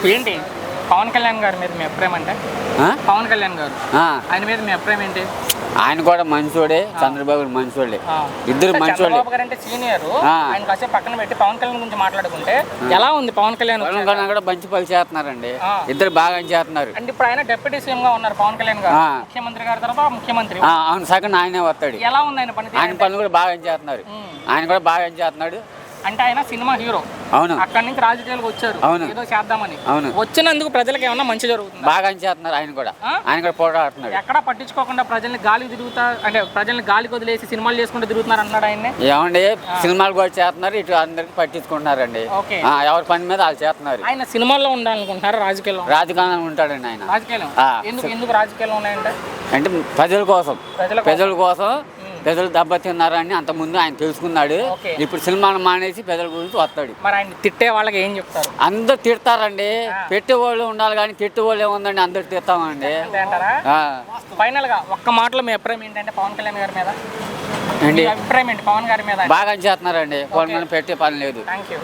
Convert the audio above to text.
ఏంటి పవన్ కళ్యాణ్ గారి మీద మీ అభిప్రాయం అంటే? పవన్ కళ్యాణ్ గారు ఆయన మీద మీ అభిప్రాయం ఏంటి? ఆయన కూడా మంచోడే, చంద్రబాబు మంచోడే, ఇద్దరు మంచోడే. చంద్రబాబు గారు అంటే సీనియర్, ఆయన కాసేపు పక్కన పెట్టి పవన్ కళ్యాణ్ గురించి మాట్లాడుకుంటే ఎలా ఉంది? పవన్ కళ్యాణ్ కూడా మంచి పని చేస్తున్నారండి, ఇద్దరు బాగా చేస్తున్నారు. అంటే ఇప్పుడు ఆయన డిప్యూటీ సీఎం గా ఉన్నారు పవన్ కళ్యాణ్ గారు, ముఖ్యమంత్రి గారి తర్వాత ముఖ్యమంత్రి. అవును, సెకండ్ ఆయనే వస్తాడు. ఎలా ఉంది ఆయన పని? ఆయన పనులు కూడా బాగా చేస్తున్నారు, ఆయన కూడా బాగా చేస్తున్నాడు. అంటే ఆయన సినిమా హీరో, అవును, అక్కడి నుంచి రాజకీయాలకు వచ్చారు, అవును, ఏదో చేద్దామని. అవును, వచ్చినందుకు ప్రజలకు ఏమన్నా మంచి జరుగుతుంది? బాగా చేస్తున్నారు, ఆయన కూడా పోరాడుతున్నారు. ఎక్కడ పట్టించుకోకుండా ప్రజల్ని గాలికి తిరుగుతా, అంటే ప్రజల్ని గాలికి వదిలేసి సినిమాలు చేసుకుంటూ తిరుగుతున్నారు అన్నాడు ఆయన్ని. ఏమండి, సినిమాలు కూడా చేస్తున్నారు, ఇటు అందరికి పట్టించుకుంటున్నారండి. ఎవరి పని మీద వాళ్ళు చేస్తున్నారు. ఆయన సినిమాల్లో ఉండాలనుకుంటున్నారు, రాజకీయాల్లో ఉంటాడండి ఆయన. రాజకీయాలు ఎందుకు రాజకీయాలు ఉన్నాయంటే అంటే ప్రజల కోసం ప్రజలు దెబ్బతిన్నారని అంతకుముందు ఆయన తెలుసుకున్నాడు. ఇప్పుడు సినిమాను మానేసి ప్రజల గురించి వస్తాడు. మరి ఆయన తిట్టే వాళ్ళకి ఏం చెప్తారు? అందరు తిడతారండి, పెట్టేవాళ్ళు ఉండాలి కానీ తిట్టేవాళ్ళు ఏముందండి, అందరు తిడతామండి. ఫైనల్ గా ఒక్క మాటలో మీ అభిప్రాయం ఏంటంటే పవన్ కళ్యాణ్ గారి మీద అభిప్రాయం ఏంటి? పవన్ గారి మీద బాగా చేస్తున్నారండి, పవన్ పెట్టే పని లేదు. Thank you.